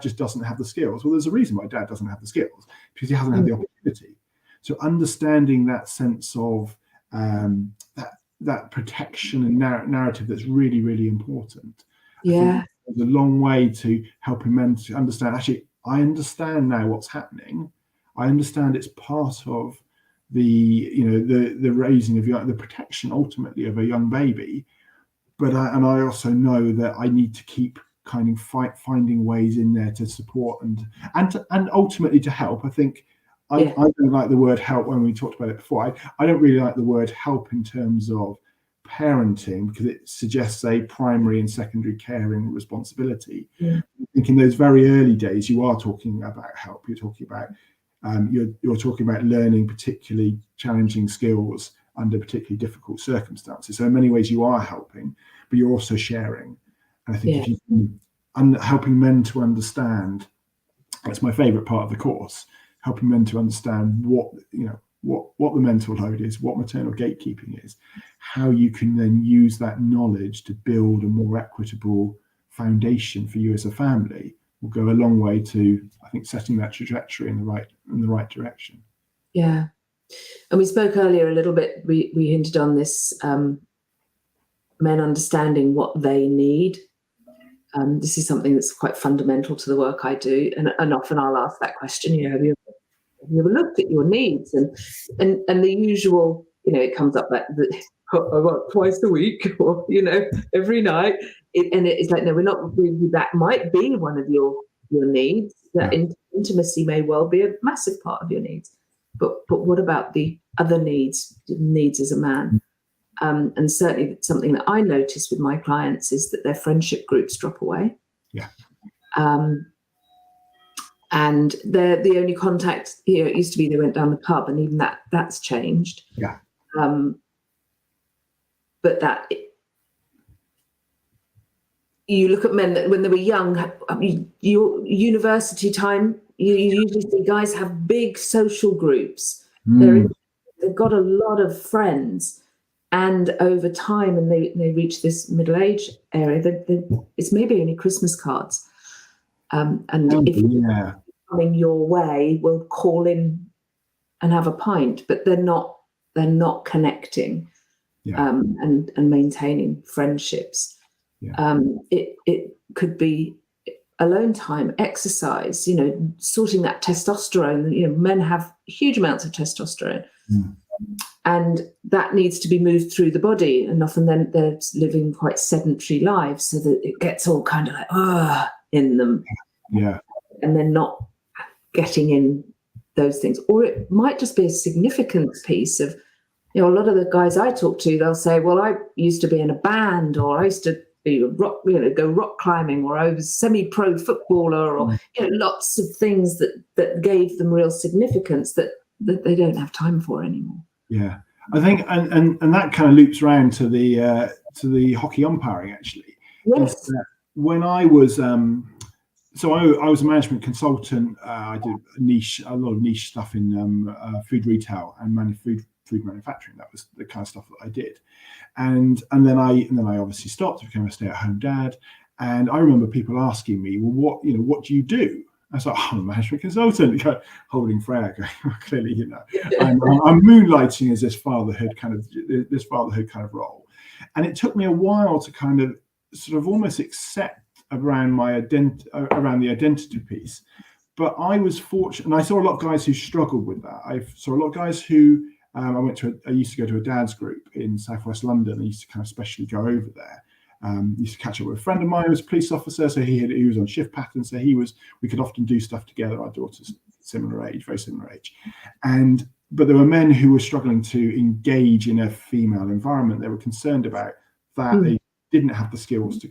just doesn't have the skills. Well, there's a reason why dad doesn't have the skills, because he hasn't had the opportunity. So understanding that sense of that protection and narrative, that's really, really important. Yeah. There's a long way to helping men to understand, actually, I understand now what's happening. I understand it's part of the raising of the protection ultimately of a young baby. But I also know that I need to keep kind of finding ways in there to support and ultimately to help. I think I don't like the word help when we talked about it before. I don't really like the word help in terms of parenting, because it suggests a primary and secondary caring responsibility. I think in those very early days, you are talking about help. You're talking about you're talking about learning particularly challenging skills under particularly difficult circumstances. So in many ways, you are helping, but you're also sharing. And I think if you can, helping men to understand, that's my favourite part of the course, helping men to understand what the mental load is, what maternal gatekeeping is, how you can then use that knowledge to build a more equitable foundation for you as a family, will go a long way to, I think, setting that trajectory in the right direction. Yeah. And we spoke earlier a little bit, we hinted on this, men understanding what they need. This is something that's quite fundamental to the work I do. And often I'll ask that question, have you ever looked at your needs? And the usual, it comes up that twice a week or, every night. It's like, no, we're not, that might be one of your needs. That intimacy may well be a massive part of your needs. But what about the other needs as a man? And certainly something that I notice with my clients is that their friendship groups drop away. Yeah. And they're the only contact, it used to be they went down the pub, and even that's changed. Yeah. But you look at men that when they were young, your university time, you usually see guys have big social groups. They've got a lot of friends, and over time, and they reach this middle age area, it's maybe only Christmas cards. And if you're coming your way, we'll call in and have a pint, but they're not connecting and maintaining friendships. It could be alone time, exercise, sorting that testosterone. Men have huge amounts of testosterone. And that needs to be moved through the body. And often then they're living quite sedentary lives, so that it gets all kind of like, in them. Yeah. And they're not getting in those things. Or it might just be a significant piece of, a lot of the guys I talk to, they'll say, well, I used to be in a band, or I used to be go rock climbing, or I was semi-pro footballer, or, lots of things that gave them real significance that they don't have time for anymore. Yeah. I think, and that kind of loops around to the hockey umpiring, actually. Yes. When I was, so I was a management consultant. I did a lot of niche stuff in food retail and food manufacturing. That was the kind of stuff that I did. And then I obviously stopped, became a stay-at-home dad. And I remember people asking me, well, what do you do? I was like, I'm a management consultant, holding Freya, going, clearly, I'm moonlighting as this fatherhood kind of role. And it took me a while to kind of sort of almost accept around the identity piece. But I was fortunate, and I saw a lot of guys who struggled with that. I saw a lot of guys who, I used to go to a dad's group in Southwest London. I used to kind of specially go over there. Used to catch up with a friend of mine who was a police officer, so he was on shift pattern, so we could often do stuff together. Our daughter's very similar age, but there were men who were struggling to engage in a female environment. They were concerned about that. They didn't have the skills to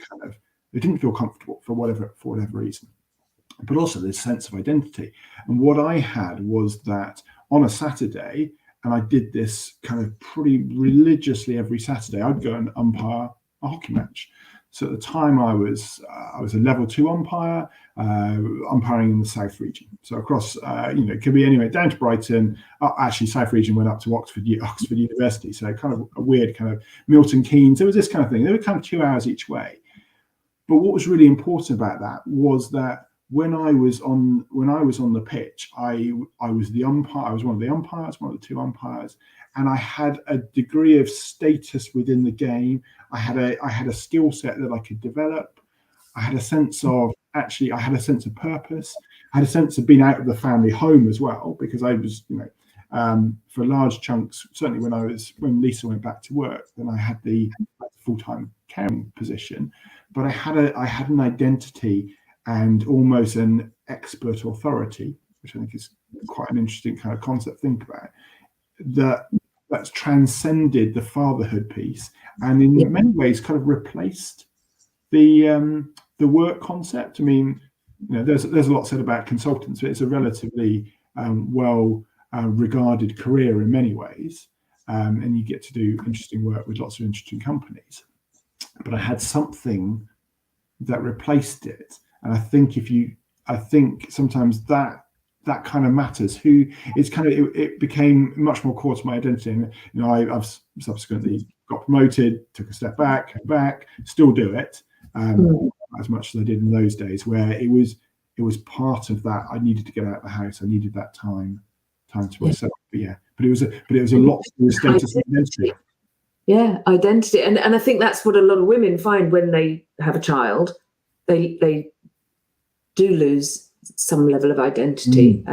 they didn't feel comfortable for whatever reason, but also this sense of identity. And what I had was that on a Saturday, and I did this kind of pretty religiously every Saturday, I'd go and umpire a hockey match. So at the time I was a level 2 umpire, umpiring in the South region. So across, it could be anywhere down to Brighton. Actually, South region went up to Oxford University. So kind of a weird kind of Milton Keynes. It was this kind of thing. They were kind of 2 hours each way. But what was really important about that was that when I was on the pitch, I was the umpire. I was one of the umpires, one of the 2 umpires, and I had a degree of status within the game. I had a skill set that I could develop. I had a sense of purpose. I had a sense of being out of the family home as well, because I was, for large chunks, certainly when Lisa went back to work, then I had the full-time caring position, but I had an identity and almost an expert authority, which I think is quite an interesting kind of concept to think about, that's transcended the fatherhood piece, and in many ways kind of replaced the work concept. I mean, there's a lot said about consultants, but it's a relatively well regarded career in many ways, and you get to do interesting work with lots of interesting companies. But I had something that replaced it, and I think sometimes that kind of matters. It became much more core to my identity. And I've subsequently got promoted, took a step back, came back, still do it as much as I did in those days, where it was part of that. I needed to get out of the house. I needed that time to myself. But it was a lot to do status and identity. Yeah, identity, and I think that's what a lot of women find when they have a child. They do lose some level of identity,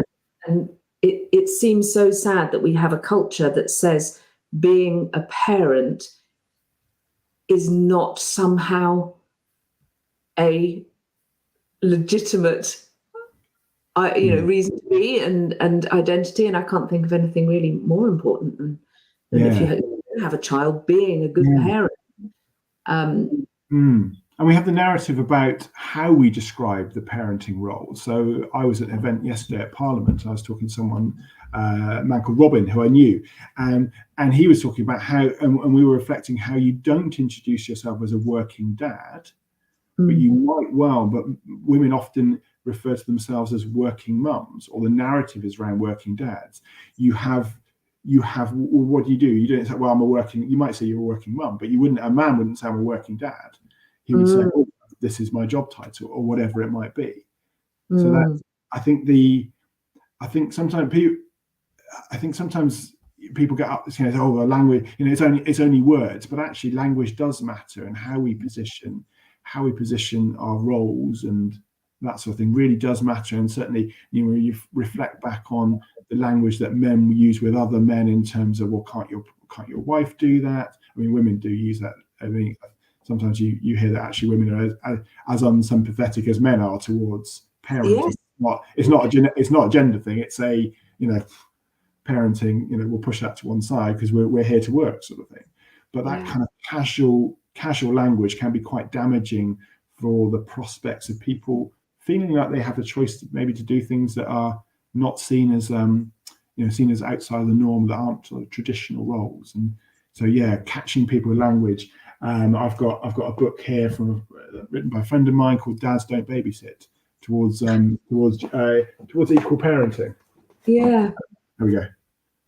and it seems so sad that we have a culture that says being a parent is not somehow a legitimate reason to be and identity. And I can't think of anything really more important than if you have a child, being a good parent. And we have the narrative about how we describe the parenting role. So I was at an event yesterday at Parliament. I was talking to someone, a man called Robin, who I knew, and he was talking about how, and we were reflecting how you don't introduce yourself as a working dad, but you might well. But women often refer to themselves as working mums, or the narrative is around working dads. You have. Well, what do? You don't say, well, I'm a working. You might say you're a working mum, but a man wouldn't say I'm a working dad. He would say, oh, this is my job title, or whatever it might be. So that I think sometimes people get up, oh, the language, it's only words, but actually language does matter, and how we position our roles and that sort of thing really does matter. And certainly, you reflect back on the language that men use with other men in terms of, well, can't your wife do that? I mean, women do use that. I mean, sometimes you hear that actually women are as unsympathetic as men are towards parenting. Yes. It's not a gender thing. It's a parenting. We'll push that to one side because we're here to work, sort of thing. But that kind of casual language can be quite damaging for the prospects of people feeling like they have the choice to do things that are not seen as seen as outside of the norm, that aren't sort of traditional roles. And so catching people with language. I've got a book here written by a friend of mine called Dads Don't Babysit, towards equal parenting. Yeah. There we go.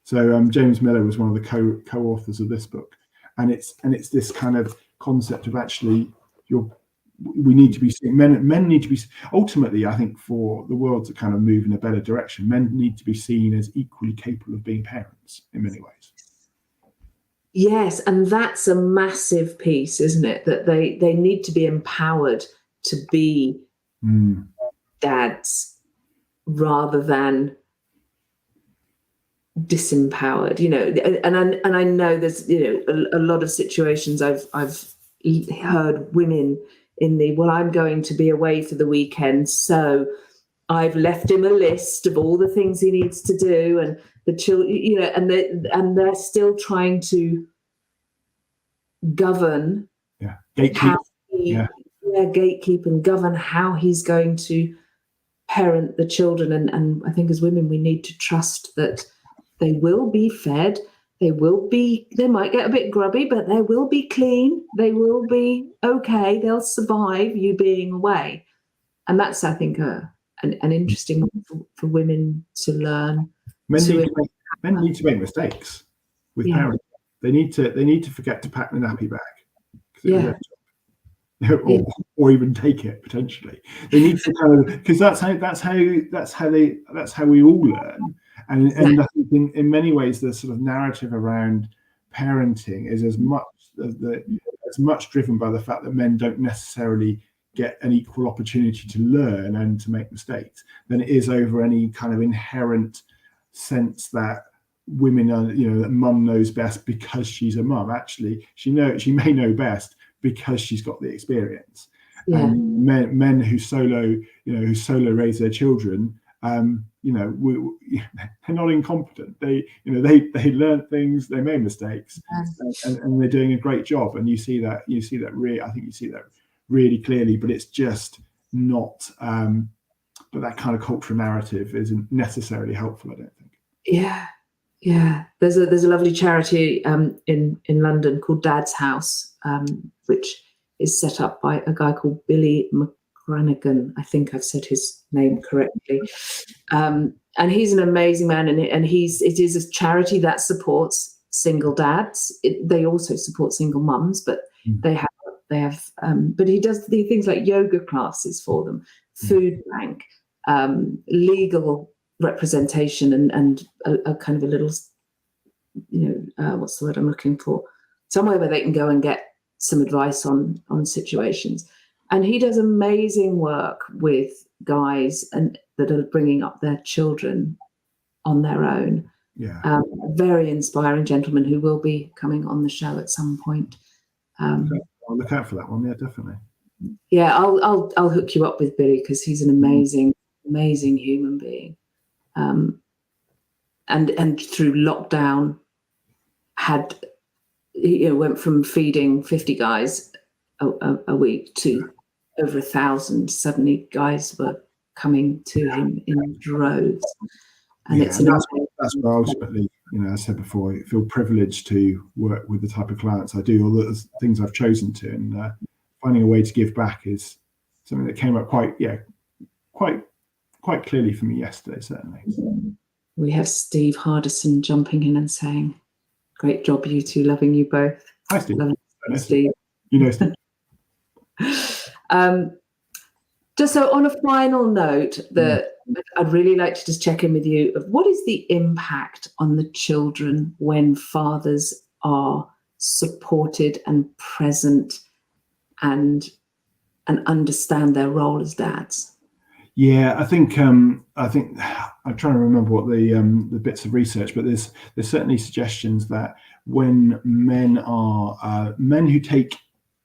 So James Miller was one of the co-authors of this book, and it's this kind of concept of actually we need to be seen. Men need to be, ultimately, I think, for the world to kind of move in a better direction, men need to be seen as equally capable of being parents in many ways. Yes, and that's a massive piece, isn't it? That they need to be empowered to be dads rather than disempowered. And I know there's a lot of situations I've heard women in the, well, I'm going to be away for the weekend, so I've left him a list of all the things he needs to do, and the children, and they're still trying to govern gatekeep and govern how he's going to parent the children. And I think as women, we need to trust that they will be fed. They might get a bit grubby, but they will be clean. They will be okay. They'll survive you being away. And that's, I think, an interesting one for women to learn. Men need to make mistakes with parenting. They need to forget to pack the nappy bag. Or even take it potentially. They need to because that's how we all learn. And I think in many ways the sort of narrative around parenting is as much driven by the fact that men don't necessarily get an equal opportunity to learn and to make mistakes than it is over any kind of inherent sense that women are, that mum knows best because she's a mum. Actually, she may know best, because she's got the experience. Yeah. And men who solo raise their children, they're not incompetent. They learn things, they made mistakes, and they're doing a great job. And you see that really clearly. But it's just not. But that kind of cultural narrative isn't necessarily helpful, I don't think. Yeah. There's a lovely charity in London called Dad's House, which is set up by a guy called Billy McGranagan. I think I've said his name correctly. And he's an amazing man, and it is a charity that supports single dads. They also support single mums, but they have. But he does the things like yoga classes for them, food bank, legal representation, and a kind of a little, what's the word I'm looking for? Somewhere where they can go and get some advice on situations. And he does amazing work with guys that are bringing up their children on their own. Yeah. A very inspiring gentleman who will be coming on the show at some point. I'll look out for that one. Yeah, definitely. Yeah, I'll hook you up with Billy, because he's an amazing human being. And through lockdown went from feeding 50 guys a week to over 1,000. Suddenly guys were coming to him in droves. And that's where ultimately, as I said before, I feel privileged to work with the type of clients I do, or the things I've chosen to, and finding a way to give back is something that came up quite clearly for me yesterday, certainly. We have Steve Hardison jumping in and saying, "Great job, you two, loving you both." Hi, Steve. Steve. Steve. Just so on a final note, I'd really like to just check in with you. What is the impact on the children when fathers are supported and present and understand their role as dads? Yeah, I think I'm trying to remember what the bits of research, but there's certainly suggestions that when men who take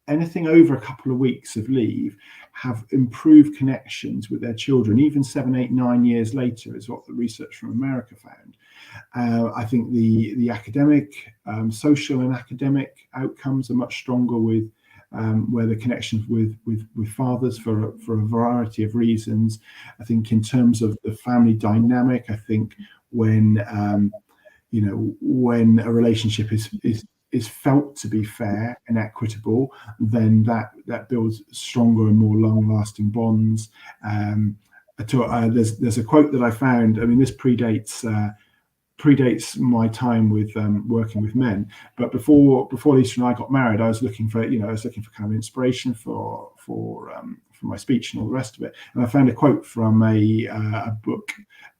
anything over a couple of weeks of leave have improved connections with their children, even 7, 8, 9 years later, is what the research from America found. I think the academic, social and academic outcomes are much stronger with where the connections with fathers for a variety of reasons. I think in terms of the family dynamic, I think when a relationship is felt to be fair and equitable, then that builds stronger and more long-lasting bonds. There's a quote that I found. I mean, this predates my time with working with men, but before Lisa and I got married, I was looking for kind of inspiration for my speech and all the rest of it, and I found a quote from a book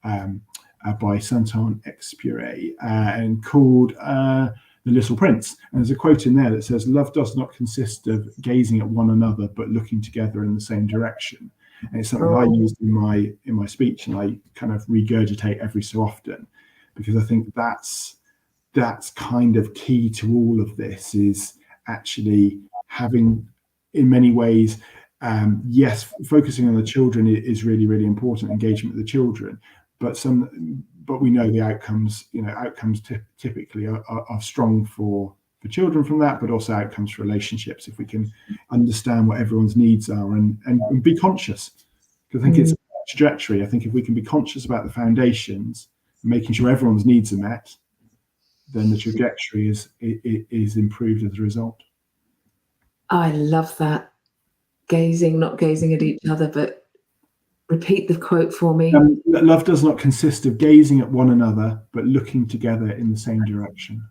by Saint-Exupéry and called The Little Prince. And there's a quote in there that says, "Love does not consist of gazing at one another, but looking together in the same direction." And it's something I used in my speech, and I kind of regurgitate every so often, because I think that's kind of key to all of this, is actually having, in many ways, yes, focusing on the children is really, really important, engagement with the children, but we know the outcomes typically are strong for children from that, but also outcomes for relationships, if we can understand what everyone's needs are and be conscious. Because I think it's a trajectory. I think if we can be conscious about the foundations, making sure everyone's needs are met, then the trajectory is improved as a result. I love that. Not gazing at each other, but repeat the quote for me. Love does not consist of gazing at one another, but looking together in the same direction.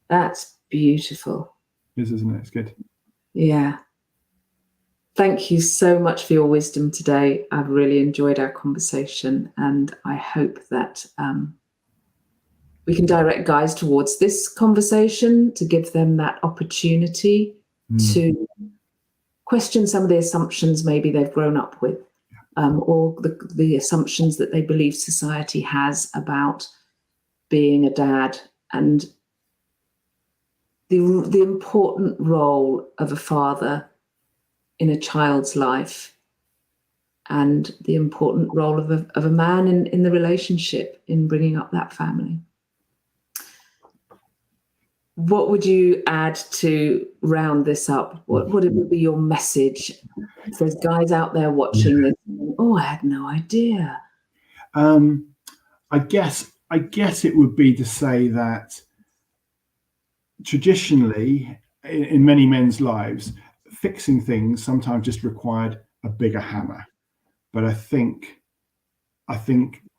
That's beautiful. It is, isn't it? It's good. Yeah. Thank you so much for your wisdom today. I've really enjoyed our conversation, and I hope that we can direct guys towards this conversation to give them that opportunity to question some of the assumptions maybe they've grown up with, or the assumptions that they believe society has about being a dad, and the important role of a father in a child's life, and the important role of a man in the relationship in bringing up that family. What would you add to round this up? What would be your message if there's guys out there watching this? Oh, I had no idea. I guess it would be to say that traditionally, in many men's lives, fixing things sometimes just required a bigger hammer. But I think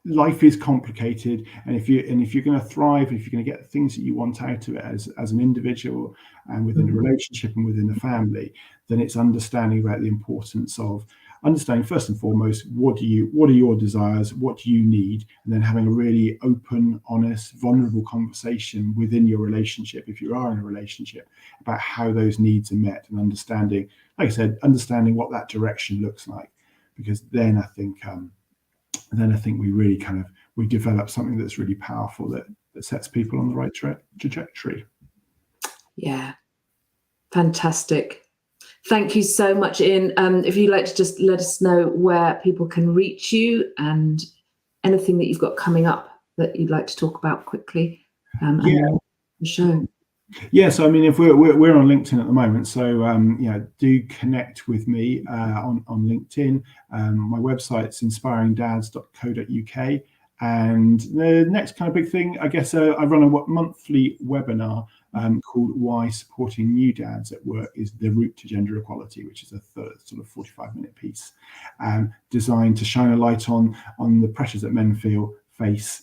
life is complicated, and if you're going to thrive, if you're going to get the things that you want out of it as an individual and within a relationship and within a family, then it's understanding about the importance of understanding first and foremost what are your desires, what do you need, and then having a really open, honest, vulnerable conversation within your relationship, if you are in a relationship, about how those needs are met, and understanding, like I said, understanding what that direction looks like, because then I think we really we develop something that's really powerful that sets people on the right trajectory. Yeah, fantastic. Thank you so much, Ian. If you'd like to just let us know where people can reach you and anything that you've got coming up that you'd like to talk about quickly. The show. Yeah, so I mean, if we're on LinkedIn at the moment, so do connect with me on LinkedIn. My website's inspiringdads.co.uk, and the next kind of big thing, I guess, I run a monthly webinar called "Why Supporting New Dads at Work is the Route to Gender Equality," which is a sort of 45-minute piece designed to shine a light on the pressures that men face.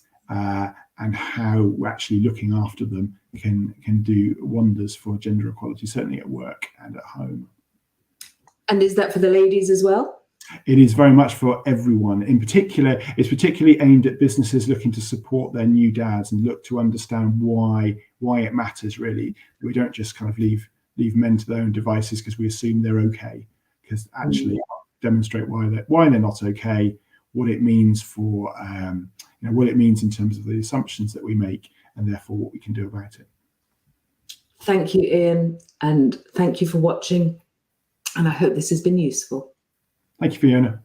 And how actually looking after them can do wonders for gender equality, certainly at work and at home. And is that for the ladies as well? It is very much for everyone. In particular, it's particularly aimed at businesses looking to support their new dads and look to understand why it matters, really. We don't just kind of leave men to their own devices because we assume they're okay, because actually demonstrate why they're not okay, what it means for what it means in terms of the assumptions that we make, and therefore what we can do about it. Thank you, Ian, and thank you for watching, and I hope this has been useful. Thank you, Fiona.